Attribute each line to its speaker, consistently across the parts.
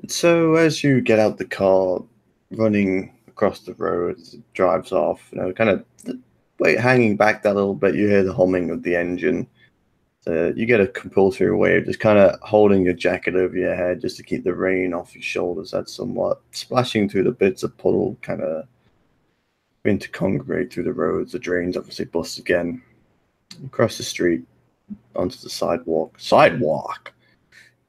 Speaker 1: So as you get out the car, running across the road, as it drives off, kind of wait, hanging back that little bit, you hear the humming of the engine. So you get a compulsory way of just kind of holding your jacket over your head just to keep the rain off your shoulders. That's somewhat splashing through the bits of puddle, kind of begin to congregate through the roads. The drains obviously bust again. Across the street, onto the sidewalk,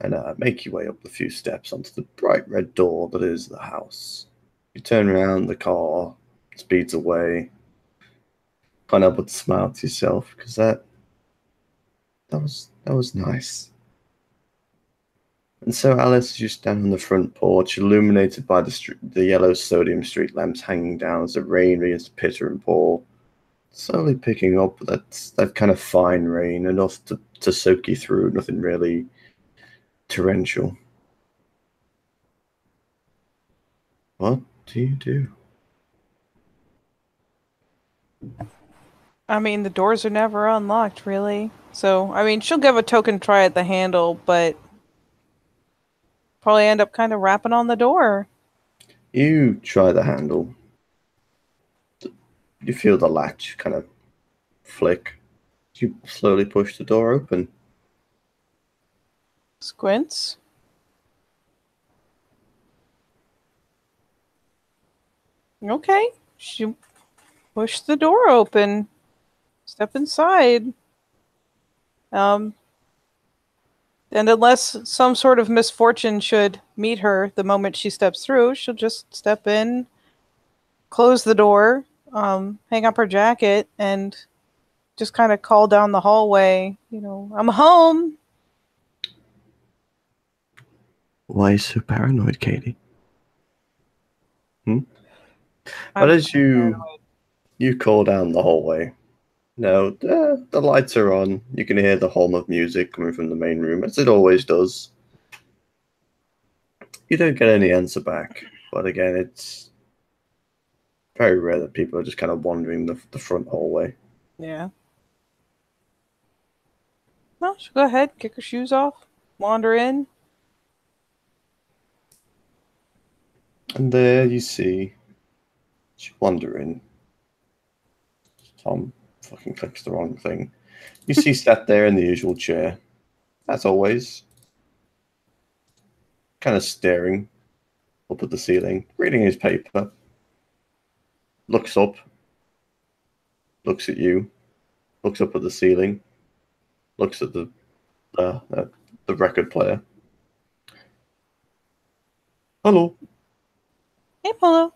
Speaker 1: and make your way up the few steps onto the bright red door that is the house. You turn around, the car speeds away. Can't help but smile to yourself because that was nice. And so Alice, as you stand on the front porch, illuminated by the yellow sodium street lamps hanging down as the rain begins to pitter and pour, slowly picking up that kind of fine rain, enough to soak you through, nothing really torrential. What do you do?
Speaker 2: I mean, the doors are never unlocked, really. So, I mean, she'll give a token try at the handle, but probably end up kind of rapping on the door.
Speaker 1: You try the handle. You feel the latch kind of flick. You slowly push the door open.
Speaker 2: Squints. Okay. She pushed the door open. Step inside. Um, and unless some sort of misfortune should meet her the moment she steps through, she'll just step in, close the door, hang up her jacket, and just kind of call down the hallway, I'm home.
Speaker 1: Why are you so paranoid, Katie? Hmm? But
Speaker 2: I'm
Speaker 1: as you call down the hallway, no, the lights are on. You can hear the hum of music coming from the main room, as it always does. You don't get any answer back, but again, it's very rare that people are just kind of wandering the front hallway.
Speaker 2: Yeah. No, she'll go ahead, kick her shoes off, wander in.
Speaker 1: And there you see, you wander in. Tom fucking clicks the wrong thing. You see sat there in the usual chair, as always, kind of staring up at the ceiling, reading his paper, looks up, looks at you, looks up at the ceiling, looks at uh, uh, the record player. Hello,
Speaker 2: Hey, Polo.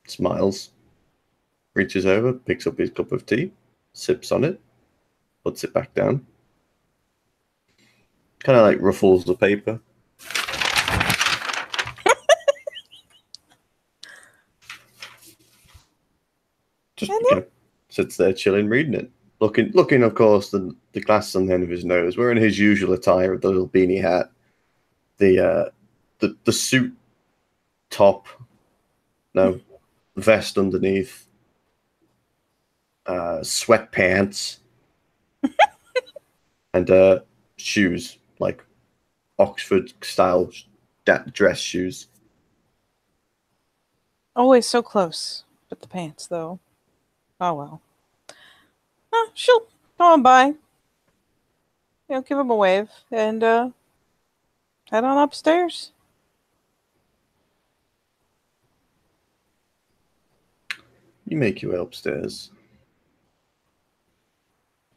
Speaker 1: smiles, reaches over, picks up his cup of tea, sips on it, puts it back down, kind of like ruffles the paper, just
Speaker 2: And yeah,
Speaker 1: sits there chilling, reading it, looking. Of course, the glasses on the end of his nose, wearing his usual attire of the little beanie hat, the the suit top, no vest underneath, sweatpants, and shoes like Oxford style dress shoes.
Speaker 2: always so close with the pants, though. Oh well. She'll go on by, give him a wave, and head on upstairs.
Speaker 1: You make your way upstairs.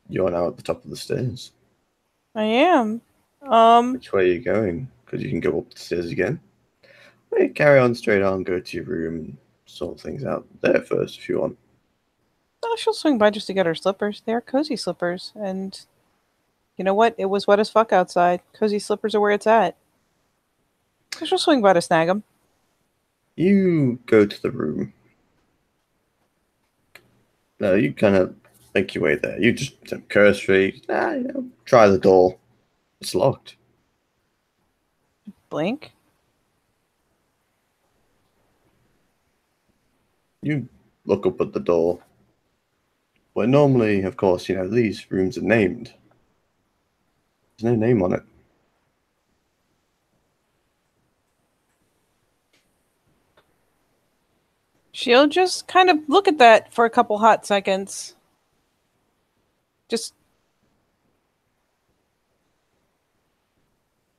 Speaker 1: You are now at the top of the stairs.
Speaker 2: I am. Um,
Speaker 1: Which way are you going? Because you can go up the stairs again. Or you carry on straight on, go to your room, and sort things out there first if you want.
Speaker 2: she'll swing by just to get her slippers. They are cozy slippers, and you know what? It was wet as fuck outside. Cozy slippers are where it's at. So she'll swing by to snag them.
Speaker 1: You go to the room. No, you kind of make your way there. You just cursory, try the door. It's locked.
Speaker 2: Blink.
Speaker 1: You look up at the door, where normally, of course, these rooms are named. There's no name on it.
Speaker 2: She'll just kind of look at that for a couple hot seconds. Just...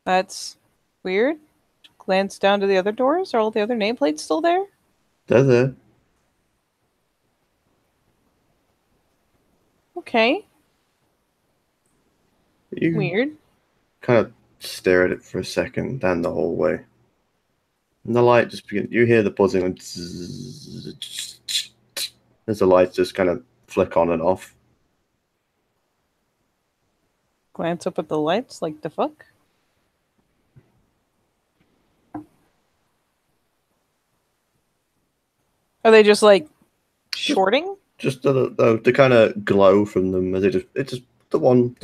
Speaker 2: That's weird. Glance down to the other doors. Are all the other nameplates still there?
Speaker 1: They're there.
Speaker 2: Okay.
Speaker 1: You
Speaker 2: Weird.
Speaker 1: kind of stare at it for a second down the hallway. And the light just begins. You hear the buzzing and as the lights just kind of flick on and off.
Speaker 2: Glance up at the lights, like the fuck? Are they just like shorting?
Speaker 1: Just the kind of glow from them as it's just the one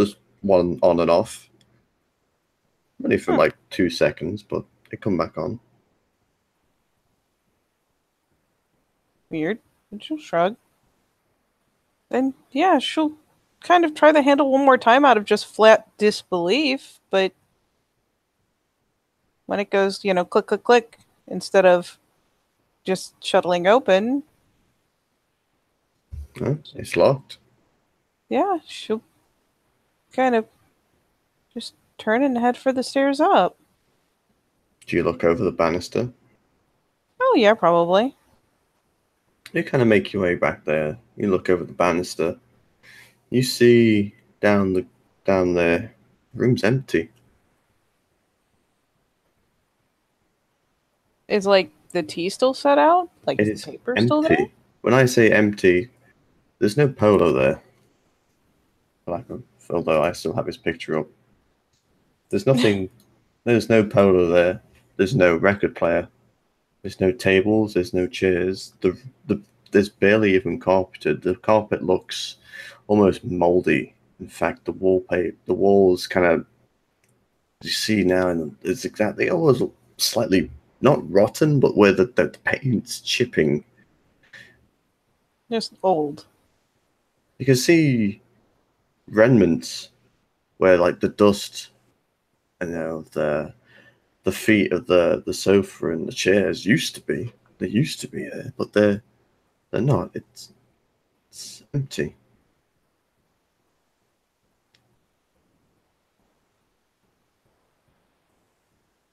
Speaker 1: on and off. Only for like 2 seconds, but they come back on.
Speaker 2: Weird. And she'll shrug. Then yeah, she'll kind of try the handle one more time out of just flat disbelief, but when it goes, you know, click, click, click, instead of just shuttling open,
Speaker 1: It's locked.
Speaker 2: yeah, she'll kind of just turn and head for the stairs up.
Speaker 1: Do you look over the banister?
Speaker 2: Oh yeah, probably.
Speaker 1: You kind of make your way back there. You look over the banister. You see down there, room's empty.
Speaker 2: Is like the tea still set out? Like
Speaker 1: It
Speaker 2: the
Speaker 1: is
Speaker 2: paper
Speaker 1: empty.
Speaker 2: still there?
Speaker 1: When I say empty, there's no polo there. Although I still have his picture up. There's nothing. There's no polo there. There's no record player. There's no tables. There's no chairs. There's barely even carpeted. The carpet looks almost moldy. In fact, the walls kind of, you see now, and it's exactly almost slightly not rotten, but where the paint's chipping.
Speaker 2: Just old.
Speaker 1: You can see remnants where like the dust, the feet of the sofa and the chairs used to be. They used to be there, but they're not. It's empty.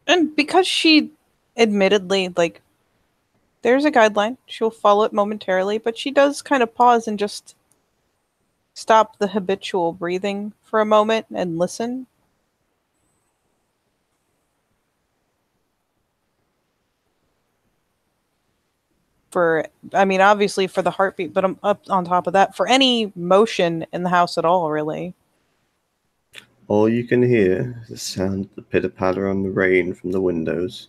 Speaker 2: And because she admittedly, like, there's a guideline, she'll follow it momentarily, but she does kind of pause and just stop the habitual breathing for a moment and listen. Obviously for the heartbeat, but I'm up on top of that, for any motion in the house at all, really.
Speaker 1: All you can hear is the sound of the pitter-patter on the rain from the windows.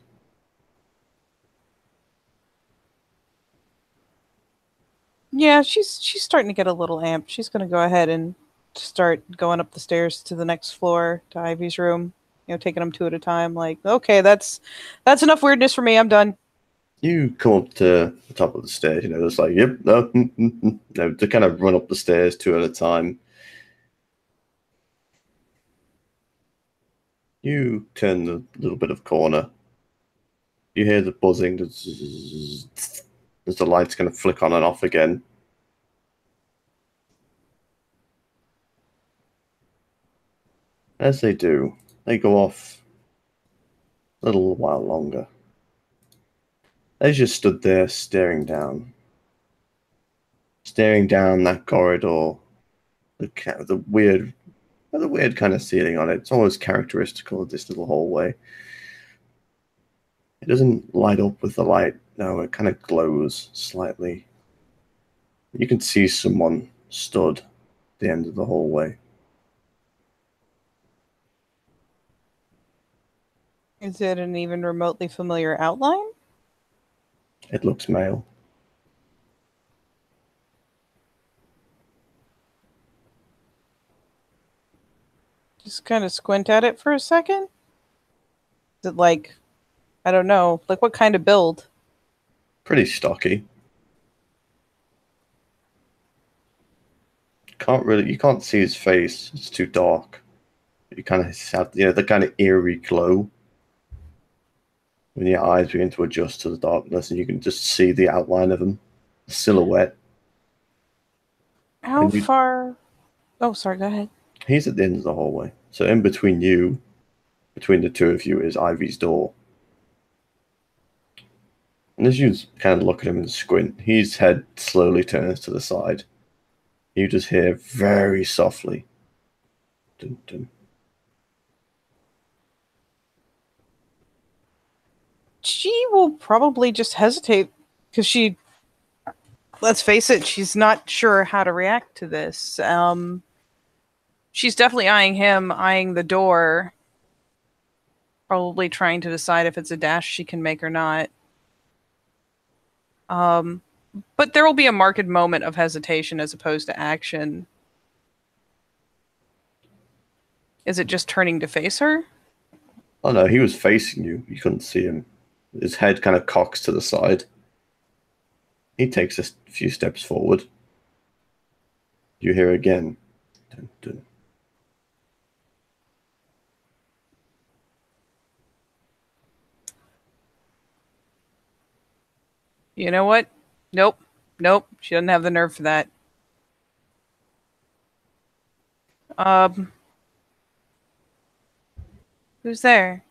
Speaker 2: Yeah, she's starting to get a little amped. She's going to go ahead and start going up the stairs to the next floor, to Ivy's room. You know, taking them two at a time. Like, okay, that's enough weirdness for me. I'm done.
Speaker 1: You come up to the top of the stairs, it's like, yep, no, no, to kind of run up the stairs two at a time. You turn the little bit of corner. You hear the buzzing as the lights kind of flick on and off again. As they do, they go off a little while longer. They just stood there staring down that corridor, the weird kind of ceiling on it. It's almost characteristical of this little hallway. It doesn't light up with the light. No, it kind of glows slightly. You can see someone stood at the end of the hallway.
Speaker 2: Is it an even remotely familiar outline?
Speaker 1: It looks male.
Speaker 2: Just kind of squint at it for a second. Is it like, I don't know, like what kind of build?
Speaker 1: Pretty stocky. You can't see his face. It's too dark. You kind of have, the kind of eerie glow when your eyes begin to adjust to the darkness, and you can just see the outline of him. silhouette.
Speaker 2: How
Speaker 1: And you,
Speaker 2: far? Oh, sorry. Go ahead.
Speaker 1: he's at the end of the hallway. So in between you, between the two of you, is Ivy's door. And as you kind of look at him and squint, his head slowly turns to the side. You just hear very softly, dun, dun.
Speaker 2: She will probably just hesitate because let's face it, she's not sure how to react to this. She's definitely eyeing him, eyeing the door, probably trying to decide if it's a dash she can make or not. But there will be a marked moment of hesitation as opposed to action. Is it just turning to face her?
Speaker 1: Oh no, he was facing you. You couldn't see him. His head kind of cocks to the side. He takes a few steps forward. You hear again. Dun, dun.
Speaker 2: You know what? Nope. Nope. She doesn't have the nerve for that. Who's there?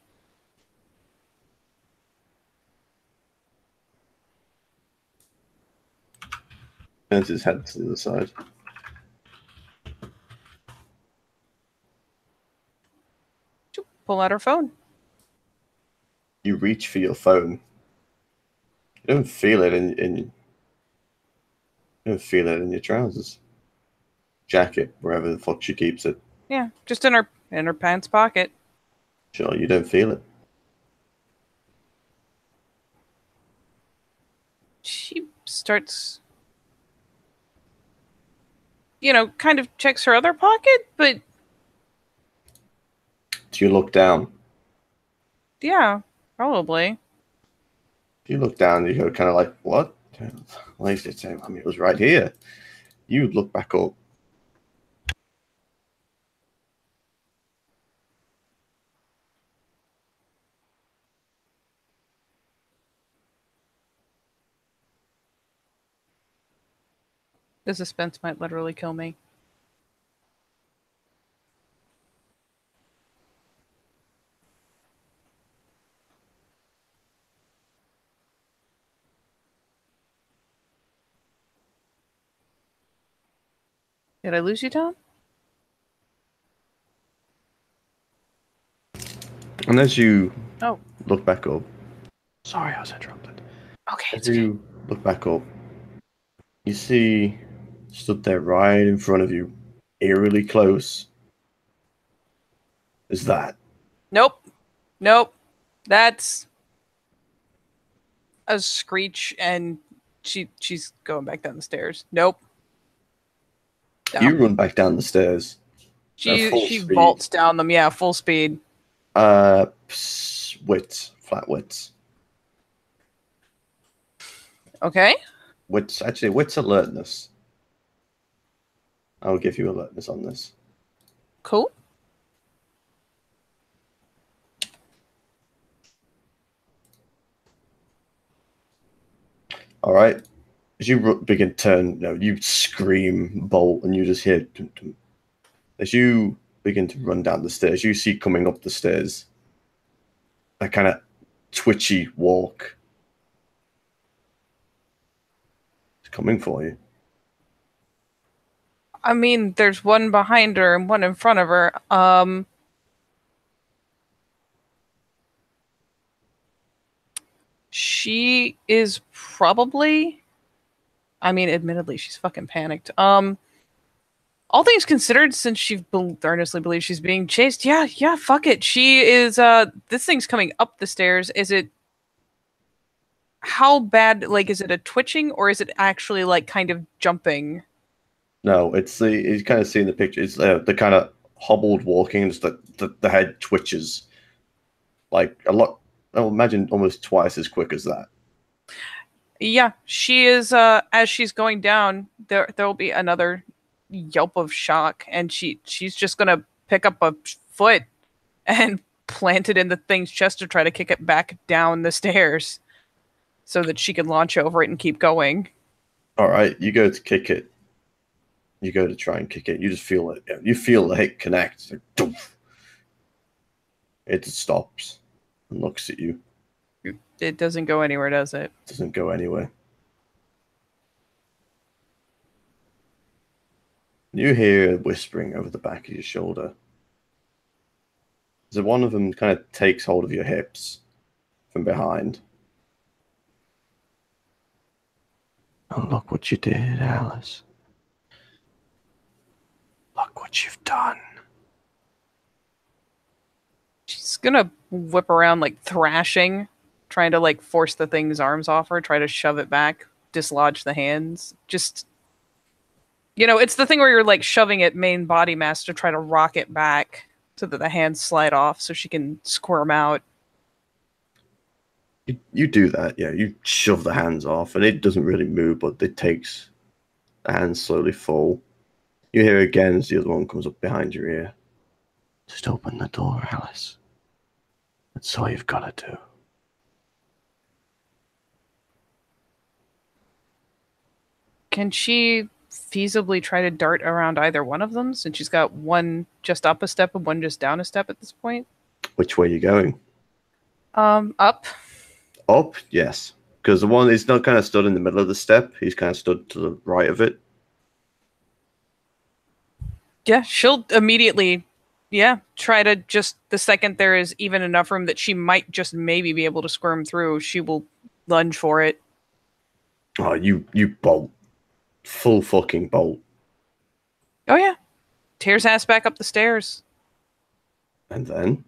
Speaker 1: Turns his head to the side.
Speaker 2: Pull out her phone.
Speaker 1: You reach for your phone. You don't feel it you don't feel it in your trousers. Jacket, wherever the fuck she keeps it.
Speaker 2: Yeah, just in her pants pocket.
Speaker 1: Sure, you don't feel it.
Speaker 2: She starts, kind of checks her other pocket, but
Speaker 1: Do you look down?
Speaker 2: yeah, probably.
Speaker 1: You look down, you go kind of like, what? Like, I mean, it was right here. You look back up.
Speaker 2: The suspense might literally kill me. Did I lose you, Tom?
Speaker 1: And as you
Speaker 2: Oh,
Speaker 1: look back up, sorry, I was interrupted.
Speaker 2: okay.
Speaker 1: As you look back up, you see stood there right in front of you, eerily close, is that.
Speaker 2: Nope. That's a screech, and she's going back down the stairs. Nope. No.
Speaker 1: You run back down the stairs.
Speaker 2: She vaults down them. Yeah, full speed.
Speaker 1: Flat wits.
Speaker 2: Okay.
Speaker 1: Wits alertness. I'll give you alertness on this.
Speaker 2: Cool.
Speaker 1: All right. As you begin turn, you scream, bolt, and you just hear. Dun, dun. As you begin to run down the stairs, you see coming up the stairs that kind of twitchy walk. It's coming for you.
Speaker 2: I mean, there's one behind her and one in front of her. She is probably, I mean, admittedly, she's fucking panicked. All things considered, since she earnestly believes she's being chased, yeah, fuck it. She is, this thing's coming up the stairs. Is it, how bad, like, is it a twitching, or is it actually, like, kind of jumping?
Speaker 1: No, you kind of see in the picture, it's the kind of hobbled walking, just the head twitches. Like a lot, I will imagine almost twice as quick as that.
Speaker 2: Yeah, she is, as she's going down, there'll be another yelp of shock, and she's just gonna pick up a foot and plant it in the thing's chest to try to kick it back down the stairs so that she can launch over it and keep going.
Speaker 1: All right, you go to kick it. You go to try and kick it. You just feel it. You feel the hit connect. Like, doof. It stops and looks at you.
Speaker 2: It doesn't go anywhere, does it?
Speaker 1: Doesn't go anywhere. You hear whispering over the back of your shoulder. So one of them kind of takes hold of your hips from behind. Oh, look what you did, Alice. Look what you've done.
Speaker 2: She's gonna whip around like thrashing, trying to like force the thing's arms off her, try to shove it back, dislodge the hands. Just, it's the thing where you're like shoving at main body mass to try to rock it back so that the hands slide off so she can squirm out.
Speaker 1: You do that, yeah. You shove the hands off, and it doesn't really move, but it takes the hands slowly fall. You hear again as the other one comes up behind your ear. Just open the door, Alice. That's all you've got to do.
Speaker 2: Can she feasibly try to dart around either one of them since she's got one just up a step and one just down a step at this point?
Speaker 1: Which way are you going?
Speaker 2: Up.
Speaker 1: Up, yes. Because the one is not kind of stood in the middle of the step. He's kind of stood to the right of it.
Speaker 2: Yeah, she'll immediately, try to just the second there is even enough room that she might just maybe be able to squirm through, she will lunge for it.
Speaker 1: Oh, you bolt. Full fucking bolt.
Speaker 2: Oh, yeah. Tears ass back up the stairs.
Speaker 1: And then?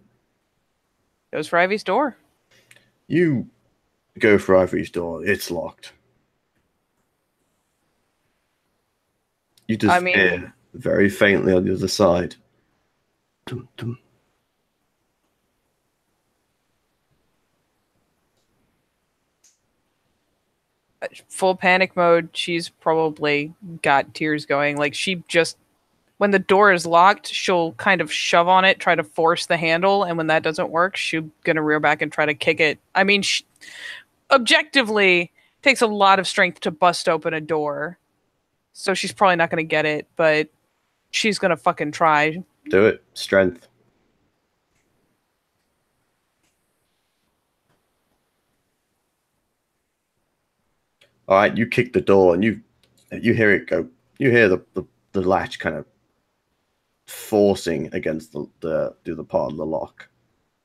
Speaker 2: Goes for Ivy's door.
Speaker 1: You go for Ivy's door. It's locked. You just hear very faintly on the other side. Dum, dum.
Speaker 2: Full panic mode. She's probably got tears going. Like she just, when the door is locked, she'll kind of shove on it, try to force the handle. And when that doesn't work, she's going to rear back and try to kick it. I mean, objectively, it takes a lot of strength to bust open a door. So she's probably not going to get it, but she's going to fucking try.
Speaker 1: Do it. Strength. All right, you kick the door and you hear it go. You hear the latch kind of forcing against the part of the lock.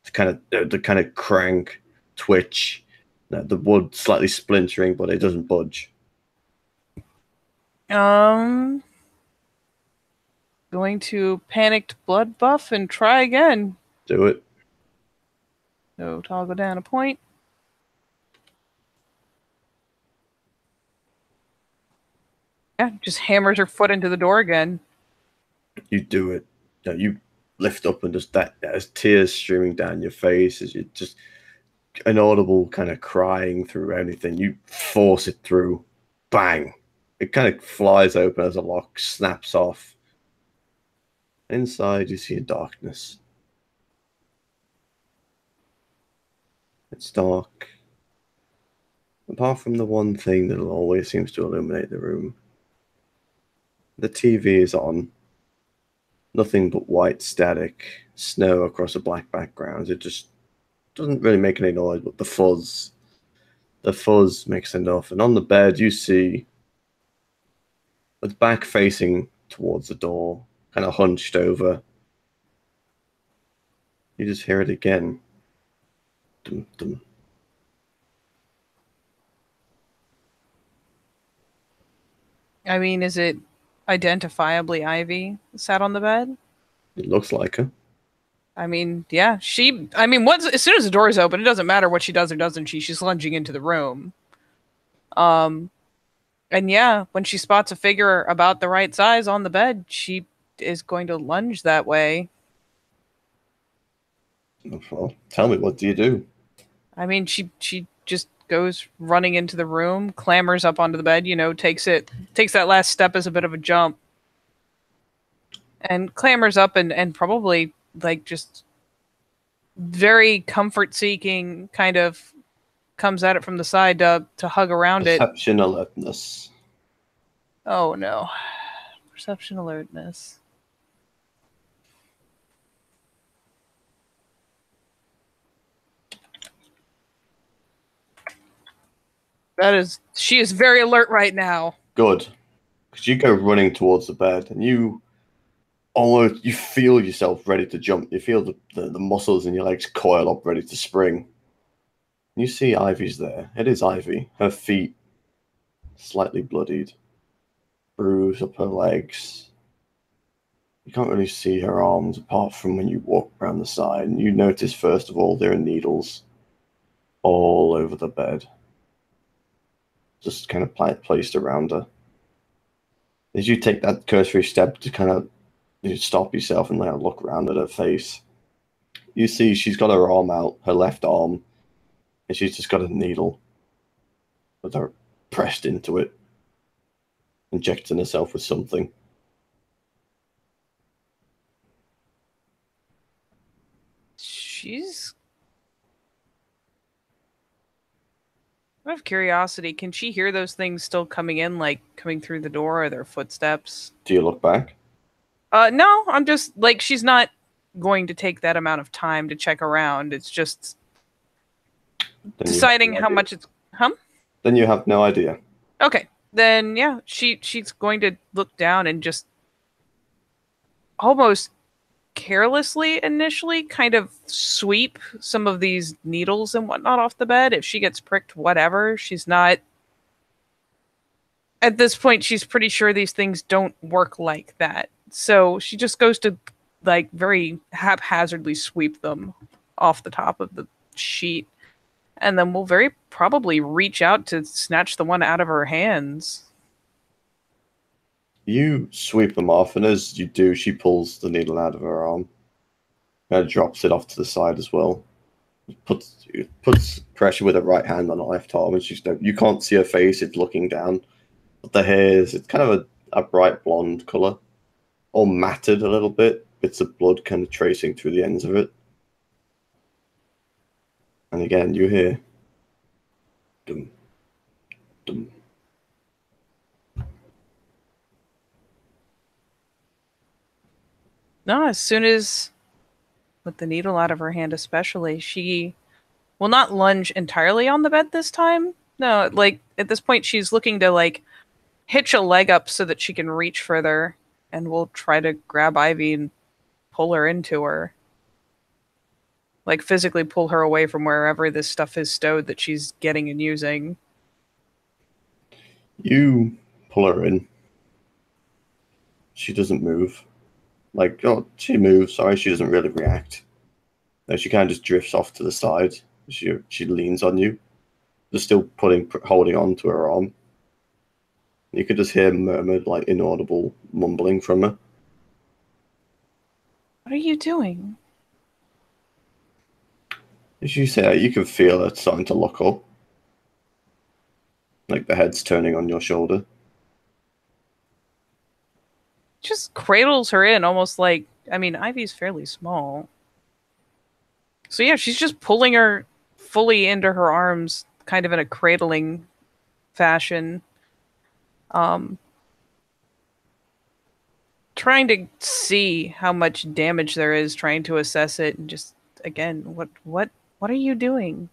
Speaker 1: It's kind of the kind of crank, twitch, the wood slightly splintering, but it doesn't budge.
Speaker 2: Going to panicked blood buff and try again.
Speaker 1: Do it.
Speaker 2: So toggle down a point. Yeah, just hammers her foot into the door again.
Speaker 1: You do it. You lift up and just there's tears streaming down your face as you just inaudible kind of crying through anything. You force it through. Bang. It kind of flies open as a lock snaps off. Inside you see a darkness. It's dark. Apart from the one thing that always seems to illuminate the room. The TV is on. Nothing but white static, snow across a black background. It just doesn't really make any noise, but the fuzz makes enough. And on the bed, you see, with back facing towards the door, kind of hunched over, you just hear it again. Dum, dum.
Speaker 2: I mean, is it identifiably Ivy sat on the bed?
Speaker 1: It looks like her.
Speaker 2: I mean, yeah, as soon as the door is open, it doesn't matter what she does or doesn't she. She's lunging into the room. And yeah, when she spots a figure about the right size on the bed, she is going to lunge that way.
Speaker 1: Well, tell me, what do you do?
Speaker 2: I mean, she just goes running into the room, clambers up onto the bed, takes that last step as a bit of a jump, and clambers up and probably like just very comfort seeking kind of comes at it from the side to hug around
Speaker 1: Perception alertness.
Speaker 2: Oh no. Perception alertness. She is very alert right now.
Speaker 1: Good. Because you go running towards the bed and you feel yourself ready to jump. You feel the muscles in your legs coil up ready to spring. You see Ivy's there. It is Ivy. Her feet slightly bloodied. Bruise up her legs. You can't really see her arms apart from when you walk around the side. And you notice, first of all, there are needles all over the bed. Just kind of placed around her. As you take that cursory step to kind of stop yourself and look around at her face, you see she's got her arm out, her left arm, and she's just got a needle with her pressed into it, injecting herself with something.
Speaker 2: She's... Out of curiosity, can she hear those things still coming in, like coming through the door or their footsteps?
Speaker 1: Do you look back?
Speaker 2: No, I'm just like, she's not going to take that amount of time to check around. It's just deciding how much it's...
Speaker 1: Then you have no idea.
Speaker 2: Okay. Then, yeah, she's going to look down and just almost carelessly initially kind of sweep some of these needles and whatnot off the bed. If she gets pricked, whatever. She's not... At this point, she's pretty sure these things don't work like that. So she just goes to, like, very haphazardly sweep them off the top of the sheet. And then we'll very probably reach out to snatch the one out of her hands.
Speaker 1: You sweep them off, and as you do, she pulls the needle out of her arm and drops it off to the side as well. Puts pressure with her right hand on her left arm, and you can't see her face, it's looking down. But the hair it's kind of a bright blonde colour, all matted a little bit, bits of blood kind of tracing through the ends of it. And again, you hear dum, dum.
Speaker 2: No, as soon as, with the needle out of her hand especially, she will not lunge entirely on the bed this time. No, like, at this point, she's looking to, like, hitch a leg up so that she can reach further, and we'll try to grab Ivy and pull her into her. Like, physically pull her away from wherever this stuff is stowed that she's getting and using.
Speaker 1: You pull her in. She doesn't move. Like, oh, she moves. Sorry, she doesn't really react. No, she kind of just drifts off to the side. She leans on you, just still holding on to her arm. You could just hear murmured, like, inaudible mumbling from her.
Speaker 2: What are you doing?
Speaker 1: As you say, you can feel her starting to look up. Like the head's turning on your shoulder.
Speaker 2: Just cradles her in, almost like... I mean, Ivy's fairly small. So yeah, she's just pulling her fully into her arms, kind of in a cradling fashion. Trying to see how much damage there is, trying to assess it, and just, again, what are you doing?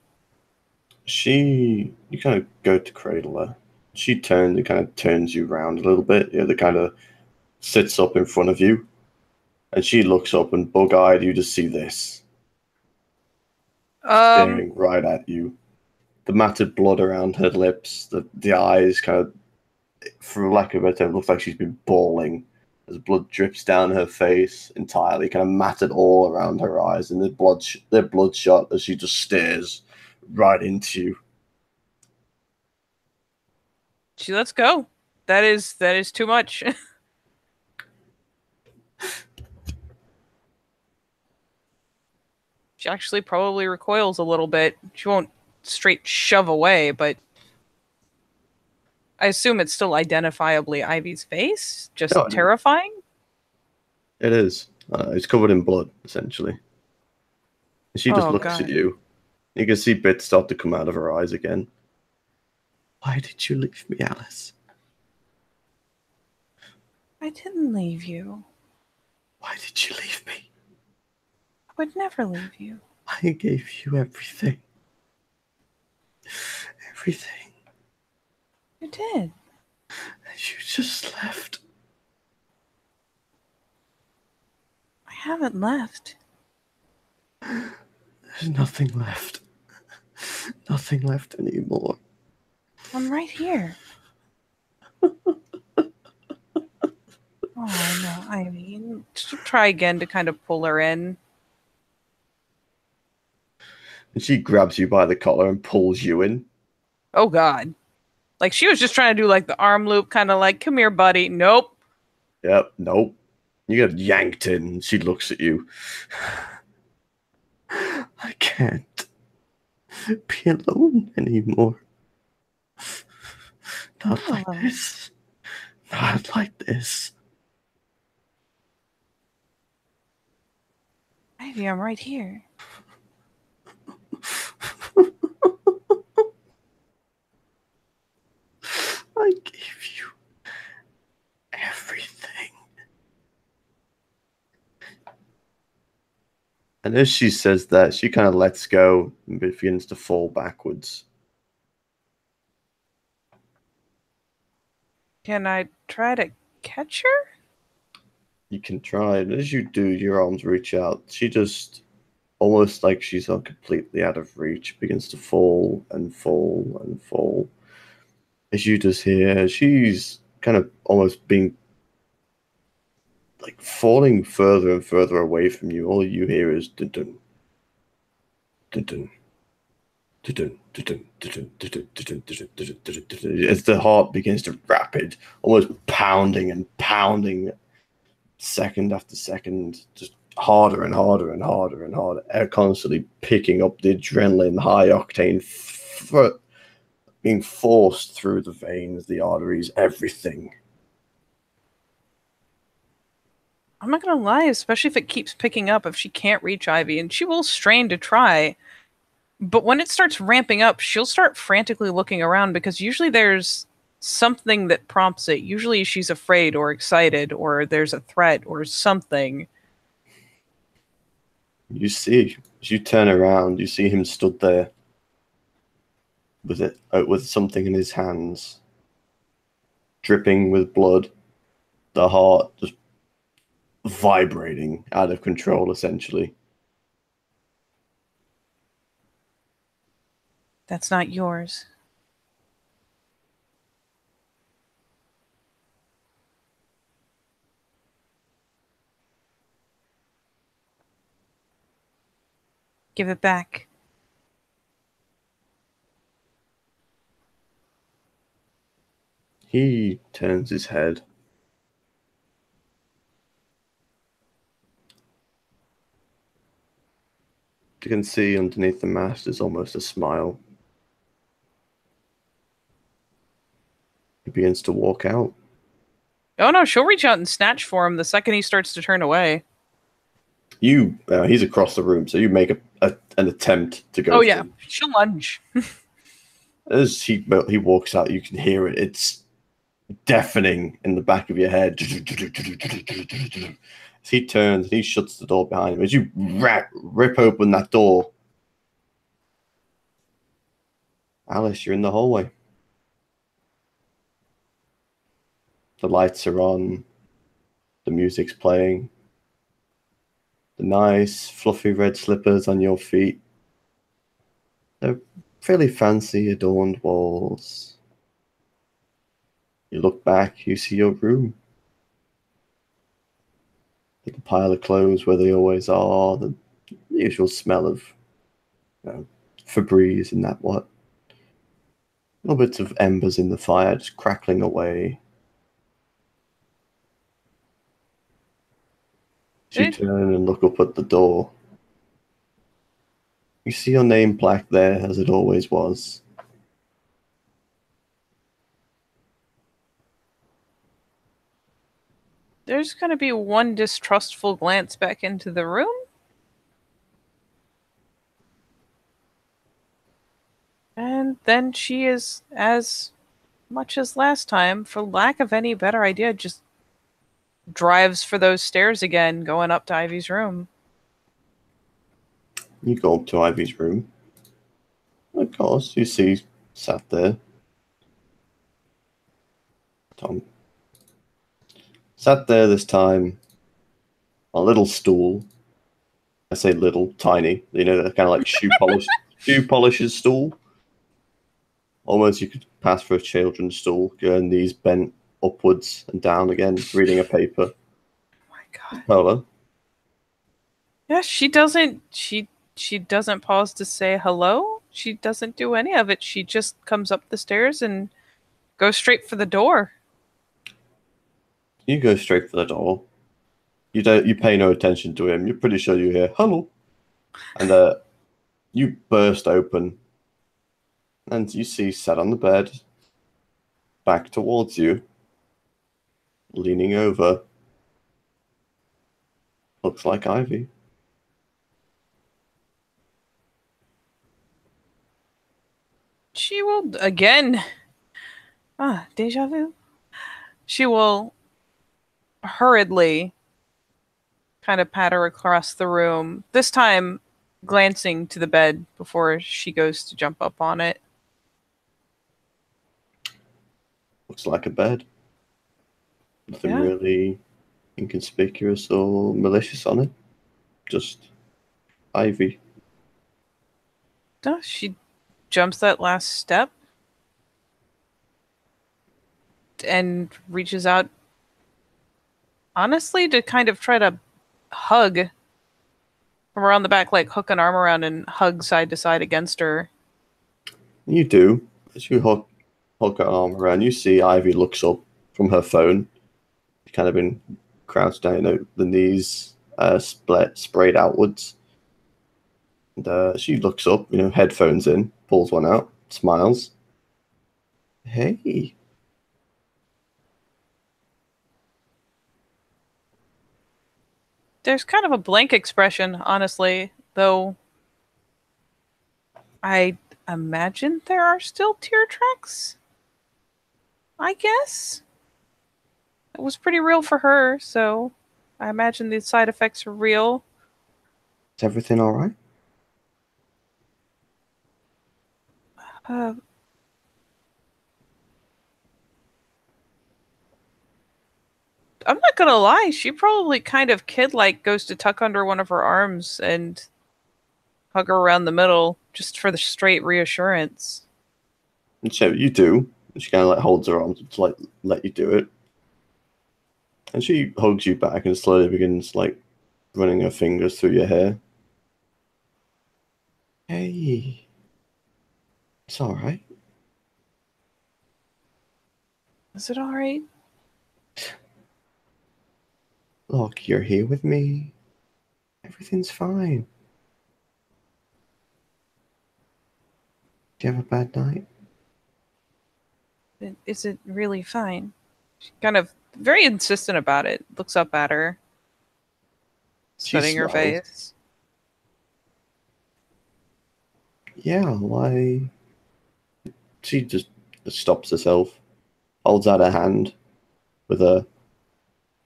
Speaker 1: You kind of go to cradle her. She kind of turns you around a little bit. The kind of sits up in front of you, and she looks up, and bug-eyed, you just see this. Staring right at you. The matted blood around her lips, the eyes kind of, for lack of a better term, looks like she's been bawling as blood drips down her face entirely, kind of matted all around her eyes, and they're bloodshot as she just stares right into you.
Speaker 2: She lets go. That is too much. She actually probably recoils a little bit. She won't straight shove away, but I assume it's still identifiably Ivy's face. Just terrifying?
Speaker 1: It is. It's covered in blood, essentially. And she just looks at you. You can see bits start to come out of her eyes again. Why did you leave me, Alice?
Speaker 2: I didn't leave you.
Speaker 1: Why did you leave me?
Speaker 2: I would never leave you.
Speaker 1: I gave you everything. Everything.
Speaker 2: You did.
Speaker 1: And you just left.
Speaker 2: I haven't left.
Speaker 1: There's nothing left. Nothing left anymore.
Speaker 2: I'm right here. Oh, no, I mean, try again to kind of pull her in.
Speaker 1: And she grabs you by the collar and pulls you in.
Speaker 2: Oh, God. Like, she was just trying to do, like, the arm loop, kind of like, come here, buddy. Nope.
Speaker 1: Yep, nope. You get yanked in, and she looks at you. I can't be alone anymore. Not like this. Not like this.
Speaker 2: Ivy, I'm right here.
Speaker 1: I gave you everything. And as she says that, she kind of lets go and begins to fall backwards.
Speaker 2: Can I try to catch her?
Speaker 1: You can try, and as you do, your arms reach out. She just, almost like she's completely out of reach, begins to fall and fall and fall. As you just hear, she's kind of almost being like falling further and further away from you. All you hear is dun dun dun dun dun dun dun dun dun as the heart begins to rapid, almost pounding and pounding, second after second, just harder and harder and harder and harder, constantly picking up the adrenaline, high octane, being forced through the veins, the arteries, everything.
Speaker 2: I'm not gonna lie, especially if it keeps picking up, if she can't reach Ivy, and she will strain to try. But when it starts ramping up, she'll start frantically looking around because usually there's something that prompts it. Usually she's afraid or excited or there's a threat or something.
Speaker 1: You see, as you turn around, you see him stood there with something in his hands, dripping with blood, the heart just vibrating out of control, essentially.
Speaker 2: That's not yours. Give it back.
Speaker 1: He turns his head. You can see underneath the mask is almost a smile. He begins to walk out.
Speaker 2: Oh no, she'll reach out and snatch for him the second he starts to turn away.
Speaker 1: He's across the room, so you make an attempt to go.
Speaker 2: Oh yeah, she'll lunge.
Speaker 1: As he walks out, you can hear it. It's deafening in the back of your head. As he turns and he shuts the door behind him, as you rip open that door, Alice, you're in the hallway. The lights are on. The music's playing. The nice, fluffy red slippers on your feet. They're fairly fancy, adorned walls. You look back, you see your room. The pile of clothes where they always are, the usual smell of Febreze and that what. Little bits of embers in the fire just crackling away. You turn and look up at the door. You see your name plaque there, as it always was.
Speaker 2: There's going to be one distrustful glance back into the room. And then she is, as much as last time, for lack of any better idea, just drives for those stairs again, going up to Ivy's room.
Speaker 1: You go up to Ivy's room. Of course, you see sat there. Tom. Sat there this time, a little stool. I say little, tiny. You know, kind of like shoe polishes stool. Almost you could pass for a children's stool. Your knees bent upwards and down again, reading a paper.
Speaker 2: Oh my god.
Speaker 1: Paula.
Speaker 2: Yeah, she doesn't pause to say hello. She doesn't do any of it. She just comes up the stairs and goes straight for the door.
Speaker 1: You go straight for the door. You pay no attention to him. You're pretty sure you hear hello. And you burst open. And you see sat on the bed, back towards you, leaning over. Looks like Ivy.
Speaker 2: She will again. Deja vu. She will hurriedly kind of patter across the room, this time glancing to the bed before she goes to jump up on it.
Speaker 1: Looks like a bed. Nothing
Speaker 2: Yeah.
Speaker 1: really inconspicuous or malicious on it. Just Ivy.
Speaker 2: No, she jumps that last step and reaches out, honestly, to kind of try to hug from around the back, like hook an arm around and hug side to side against her.
Speaker 1: You do. As you hook her arm around, you see Ivy looks up from her phone. She's kind of been crouched down, the knees sprayed outwards. And she looks up, headphones in, pulls one out, smiles. Hey.
Speaker 2: There's kind of a blank expression, honestly, though I imagine there are still tear tracks. I guess. It was pretty real for her, so I imagine the side effects are real.
Speaker 1: Is everything all right?
Speaker 2: Uh, I'm not gonna lie, she probably kind of kid-like goes to tuck under one of her arms and hug her around the middle just for the straight reassurance.
Speaker 1: And so you do. She kind of like holds her arms to like let you do it. And she hugs you back and slowly begins like running her fingers through your hair. Hey. It's all right.
Speaker 2: Is it alright?
Speaker 1: Look, you're here with me. Everything's fine. Do you have a bad night?
Speaker 2: Is it really fine? She kind of very insistent about it. Looks up at her,
Speaker 1: She
Speaker 2: studying her
Speaker 1: smiles.
Speaker 2: face.
Speaker 1: Yeah, why? She just stops herself, holds out her hand with her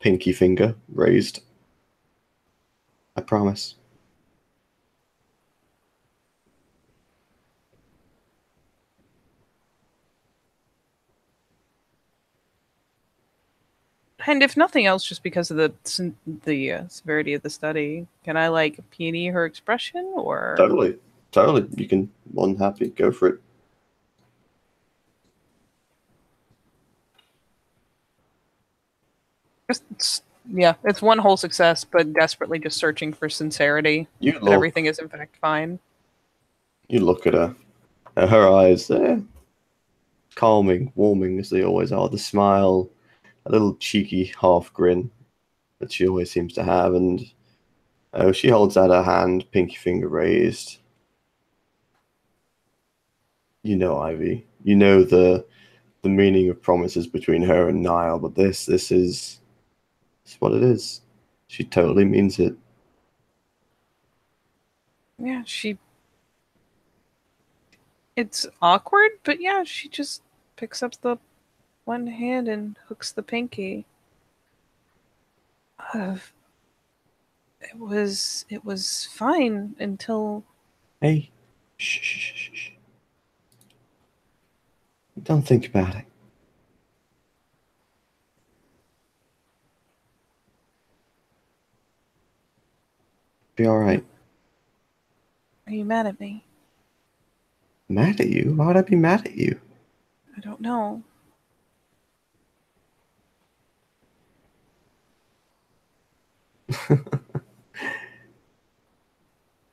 Speaker 1: pinky finger raised. I promise.
Speaker 2: And if nothing else, just because of the severity of the study, can I like peony her expression or
Speaker 1: Totally. Totally. You can one happy go for it.
Speaker 2: yeah, it's one whole success, but desperately just searching for sincerity
Speaker 1: You
Speaker 2: that
Speaker 1: look.
Speaker 2: everything is in fact fine.
Speaker 1: You look at her. Her eyes, calming, warming as they always are. The smile, a little cheeky half grin that she always seems to have, and she holds out her hand, pinky finger raised. You know, Ivy. You know the meaning of promises between her and Niall, but this is it's what it is. She totally means it.
Speaker 2: Yeah, it's awkward, but yeah, she just picks up the one hand and hooks the pinky. It was fine until
Speaker 1: Hey, shh, shh, shh, shh. Don't think about it. Be all right.
Speaker 2: Are you mad at me?
Speaker 1: Mad at you? Why would I be mad at you?
Speaker 2: I don't know.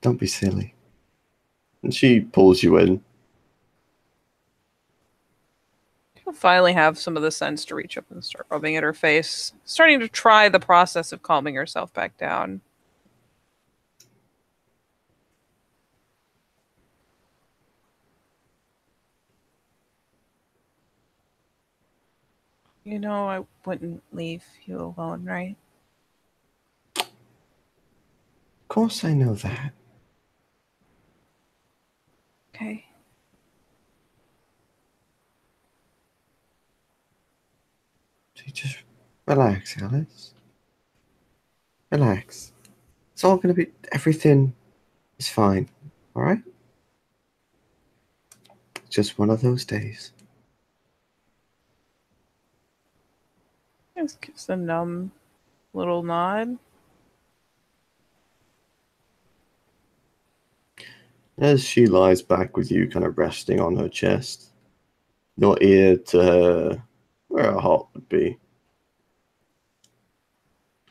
Speaker 1: Don't be silly. And she pulls you in.
Speaker 2: She'll finally have some of the sense to reach up and start rubbing at her face, starting to try the process of calming herself back down. You know I wouldn't leave you alone, right?
Speaker 1: Of course I know that.
Speaker 2: Okay.
Speaker 1: So you just relax, Alice. Relax. It's all gonna be. Everything is fine. All right. Just one of those days.
Speaker 2: Just gives a numb little nod.
Speaker 1: As she lies back with you, kind of resting on her chest, your ear to her, where her heart would be.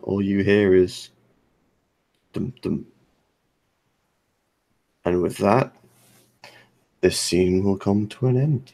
Speaker 1: All you hear is dum dum. And with that, this scene will come to an end.